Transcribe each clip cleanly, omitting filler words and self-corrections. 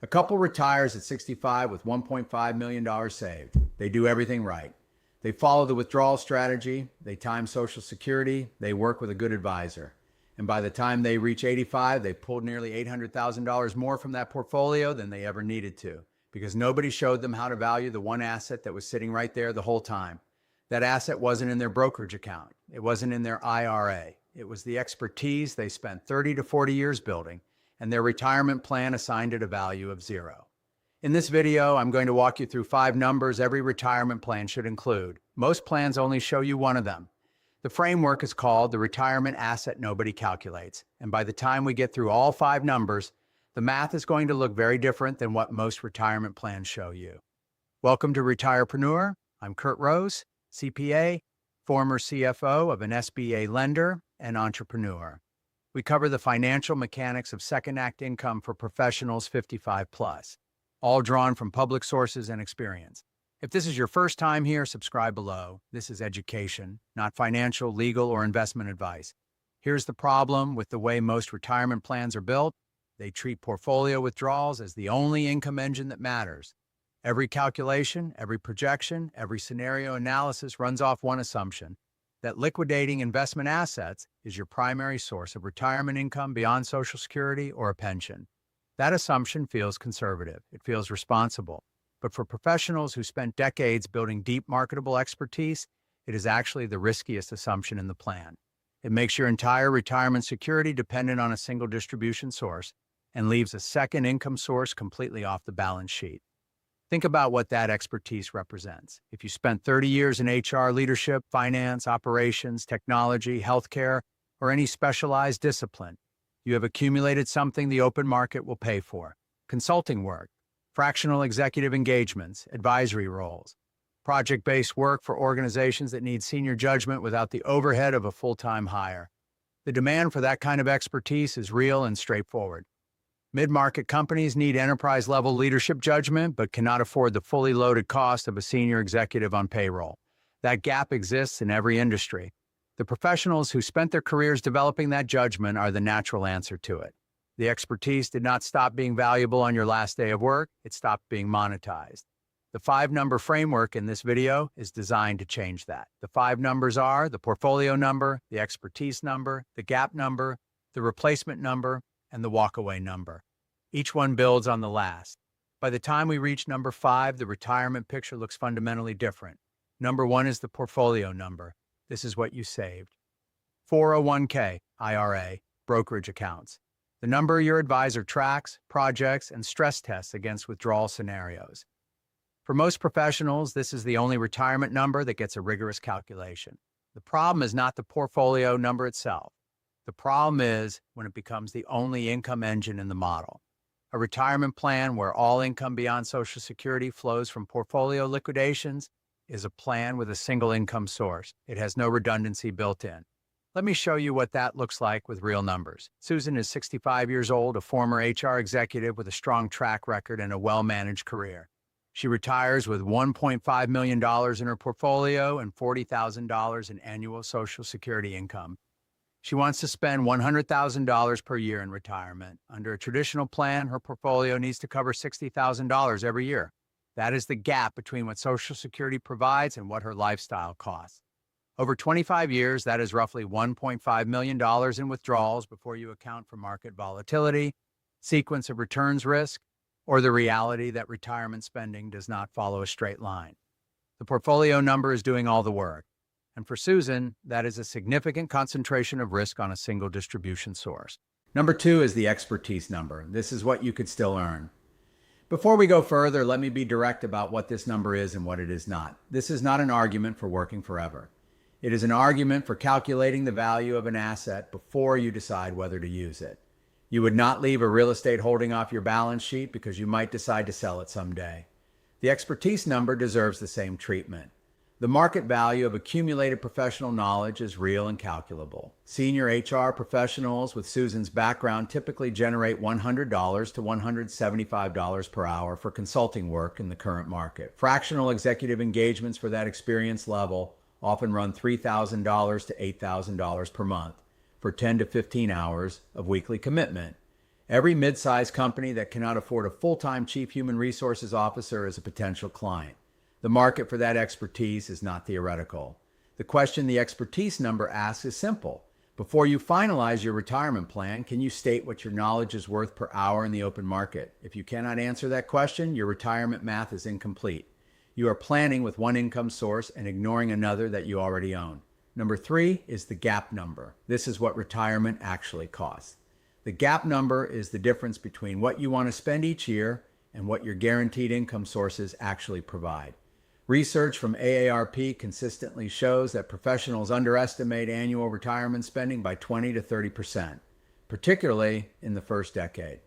A couple retires at 65 with $1.5 million saved. They do everything right. They follow the withdrawal strategy, they time Social Security, they work with a good advisor. And by the time they reach 85, they pulled nearly $800,000 more from that portfolio than they ever needed to, because nobody showed them how to value the one asset that was sitting right there the whole time. That asset wasn't in their brokerage account. It wasn't in their IRA. It was the expertise they spent 30 to 40 years building, and their retirement plan assigned it a value of zero. In this video, I'm going to walk you through 5 numbers every retirement plan should include. Most plans only show you one of them. The framework is called the retirement asset nobody calculates, and by the time we get through all 5 numbers, the math is going to look very different than what most retirement plans show you. Welcome to Retirepreneur. I'm Kurt Rose, CPA, former CFO of an SBA lender, and entrepreneur. We cover the financial mechanics of second act income for professionals 55 plus, all drawn from public sources and experience. If this is your first time here, subscribe below. This is education, not financial, legal, or investment advice. Here's the problem with the way most retirement plans are built. They treat portfolio withdrawals as the only income engine that matters. Every calculation, every projection, every scenario analysis runs off one assumption: that liquidating investment assets is your primary source of retirement income beyond Social Security or a pension. That assumption feels conservative. It feels responsible. But for professionals who spent decades building deep marketable expertise, it is actually the riskiest assumption in the plan. It makes your entire retirement security dependent on a single distribution source and leaves a second income source completely off the balance sheet. Think about what that expertise represents. If you spent 30 years in HR leadership, finance, operations, technology, healthcare, or any specialized discipline, you have accumulated something the open market will pay for: consulting work, fractional executive engagements, advisory roles, project-based work for organizations that need senior judgment without the overhead of a full-time hire. The demand for that kind of expertise is real and straightforward. Mid-market companies need enterprise-level leadership judgment but cannot afford the fully loaded cost of a senior executive on payroll. That gap exists in every industry. The professionals who spent their careers developing that judgment are the natural answer to it. The expertise did not stop being valuable on your last day of work, it stopped being monetized. The 5-number framework in this video is designed to change that. The 5 numbers are the portfolio number, the expertise number, the gap number, the replacement number, and the walkaway number. Each one builds on the last. By the time we reach number 5, the retirement picture looks fundamentally different. Number 1 is the portfolio number. This is what you saved. 401k, IRA, brokerage accounts. The number your advisor tracks, projects, and stress tests against withdrawal scenarios. For most professionals, this is the only retirement number that gets a rigorous calculation. The problem is not the portfolio number itself. The problem is when it becomes the only income engine in the model. A retirement plan where all income beyond Social Security flows from portfolio liquidations is a plan with a single income source. It has no redundancy built in. Let me show you what that looks like with real numbers. Susan is 65 years old, a former HR executive with a strong track record and a well-managed career. She retires with $1.5 million in her portfolio and $40,000 in annual Social Security income. She wants to spend $100,000 per year in retirement. Under a traditional plan, her portfolio needs to cover $60,000 every year. That is the gap between what Social Security provides and what her lifestyle costs. Over 25 years, that is roughly $1.5 million in withdrawals before you account for market volatility, sequence of returns risk, or the reality that retirement spending does not follow a straight line. The portfolio number is doing all the work. And for Susan, that is a significant concentration of risk on a single distribution source. Number 2 is the expertise number. This is what you could still earn. Before we go further, let me be direct about what this number is and what it is not. This is not an argument for working forever. It is an argument for calculating the value of an asset before you decide whether to use it. You would not leave a real estate holding off your balance sheet because you might decide to sell it someday. The expertise number deserves the same treatment. The market value of accumulated professional knowledge is real and calculable. Senior HR professionals with Susan's background typically generate $100 to $175 per hour for consulting work in the current market. Fractional executive engagements for that experience level often run $3,000 to $8,000 per month for 10 to 15 hours of weekly commitment. Every mid-sized company that cannot afford a full-time chief human resources officer is a potential client. The market for that expertise is not theoretical. The question the expertise number asks is simple. Before you finalize your retirement plan, can you state what your knowledge is worth per hour in the open market? If you cannot answer that question, your retirement math is incomplete. You are planning with one income source and ignoring another that you already own. Number 3 is the gap number. This is what retirement actually costs. The gap number is the difference between what you want to spend each year and what your guaranteed income sources actually provide. Research from AARP consistently shows that professionals underestimate annual retirement spending by 20 to 30%, particularly in the first decade.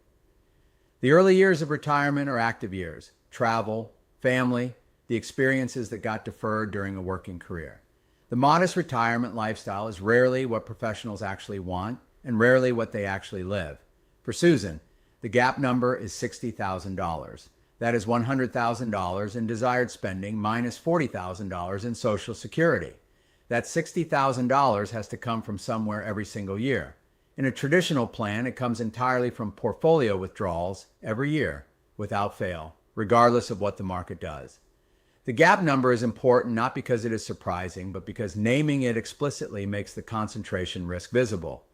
The early years of retirement are active years: travel, family, the experiences that got deferred during a working career. The modest retirement lifestyle is rarely what professionals actually want and rarely what they actually live. For Susan, the gap number is $60,000. That is $100,000 in desired spending minus $40,000 in Social Security. That $60,000 has to come from somewhere every single year. In a traditional plan, it comes entirely from portfolio withdrawals every year, without fail, regardless of what the market does. The gap number is important not because it is surprising, but because naming it explicitly makes the concentration risk visible.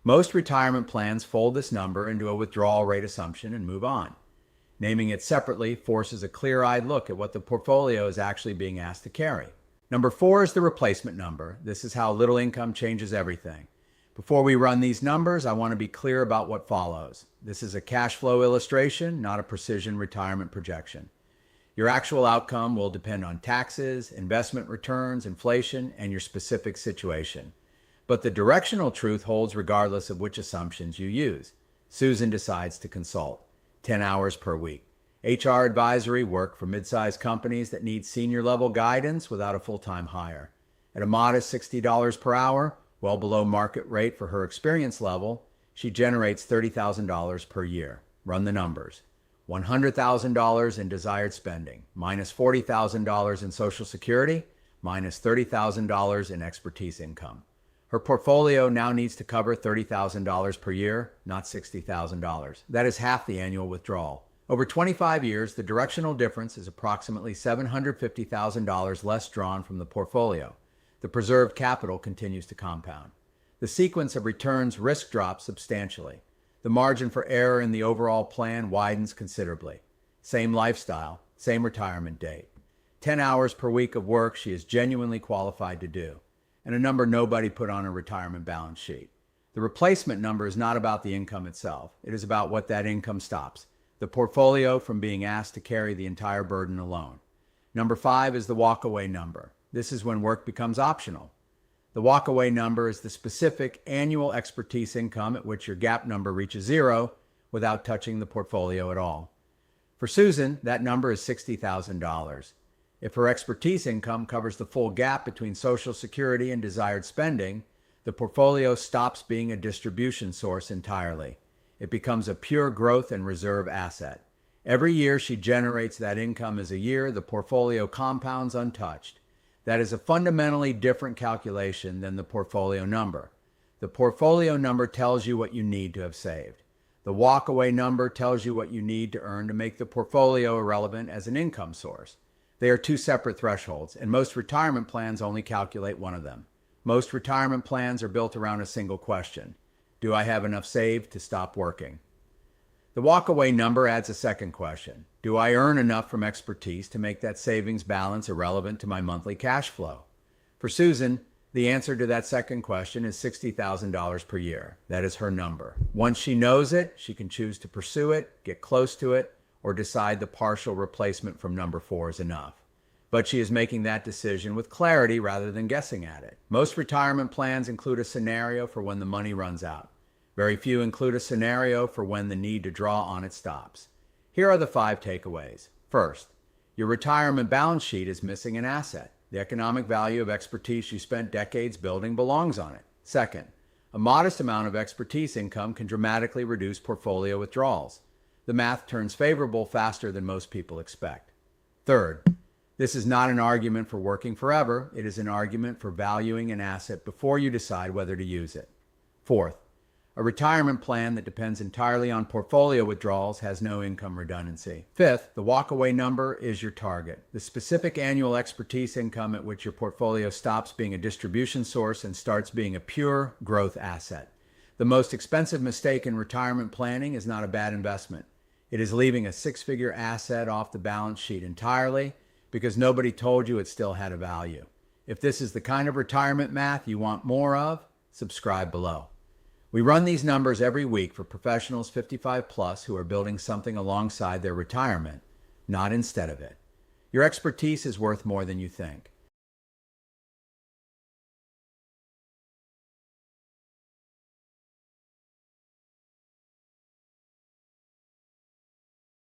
Most retirement plans fold this number into a withdrawal rate assumption and move on. Naming it separately forces a clear-eyed look at what the portfolio is actually being asked to carry. Number 4 is the replacement number. This is how little income changes everything. Before we run these numbers, I want to be clear about what follows. This is a cash flow illustration, not a precision retirement projection. Your actual outcome will depend on taxes, investment returns, inflation, and your specific situation. But the directional truth holds regardless of which assumptions you use. Susan decides to consult. 10 hours per week. HR advisory work for mid-sized companies that need senior-level guidance without a full-time hire. At a modest $60 per hour, well below market rate for her experience level, she generates $30,000 per year. Run the numbers. $100,000 in desired spending, minus $40,000 in Social Security, minus $30,000 in expertise income. Her portfolio now needs to cover $30,000 per year, not $60,000. That is half the annual withdrawal. Over 25 years, the directional difference is approximately $750,000 less drawn from the portfolio. The preserved capital continues to compound. The sequence of returns risk drops substantially. The margin for error in the overall plan widens considerably. Same lifestyle, same retirement date. 10 hours per week of work she is genuinely qualified to do, and a number nobody put on a retirement balance sheet. The replacement number is not about the income itself. It is about what that income stops, the portfolio from being asked to carry the entire burden alone. Number 5 is the walkaway number. This is when work becomes optional. The walkaway number is the specific annual expertise income at which your gap number reaches 0 without touching the portfolio at all. For Susan, that number is $60,000. If her expertise income covers the full gap between Social Security and desired spending, the portfolio stops being a distribution source entirely. It becomes a pure growth and reserve asset. Every year she generates that income as a year the portfolio compounds untouched. That is a fundamentally different calculation than the portfolio number. The portfolio number tells you what you need to have saved. The walkaway number tells you what you need to earn to make the portfolio irrelevant as an income source. They are two separate thresholds, and most retirement plans only calculate one of them. Most retirement plans are built around a single question: do I have enough saved to stop working? The walkaway number adds a second question: do I earn enough from expertise to make that savings balance irrelevant to my monthly cash flow? For Susan, the answer to that second question is $60,000 per year. That is her number. Once she knows it, she can choose to pursue it, get close to it, or decide the partial replacement from number 4 is enough. But she is making that decision with clarity rather than guessing at it. Most retirement plans include a scenario for when the money runs out. Very few include a scenario for when the need to draw on it stops. Here are the 5 takeaways. First, your retirement balance sheet is missing an asset. The economic value of expertise you spent decades building belongs on it. Second, a modest amount of expertise income can dramatically reduce portfolio withdrawals. The math turns favorable faster than most people expect. Third, this is not an argument for working forever. It is an argument for valuing an asset before you decide whether to use it. Fourth, A retirement plan that depends entirely on portfolio withdrawals has no income redundancy. Fifth, the walkaway number is your target, the specific annual expertise income at which your portfolio stops being a distribution source and starts being a pure growth asset. The most expensive mistake in retirement planning is not a bad investment. It is leaving a six-figure asset off the balance sheet entirely because nobody told you it still had a value. If this is the kind of retirement math you want more of, subscribe below. We run these numbers every week for professionals 55 plus who are building something alongside their retirement, not instead of it. Your expertise is worth more than you think.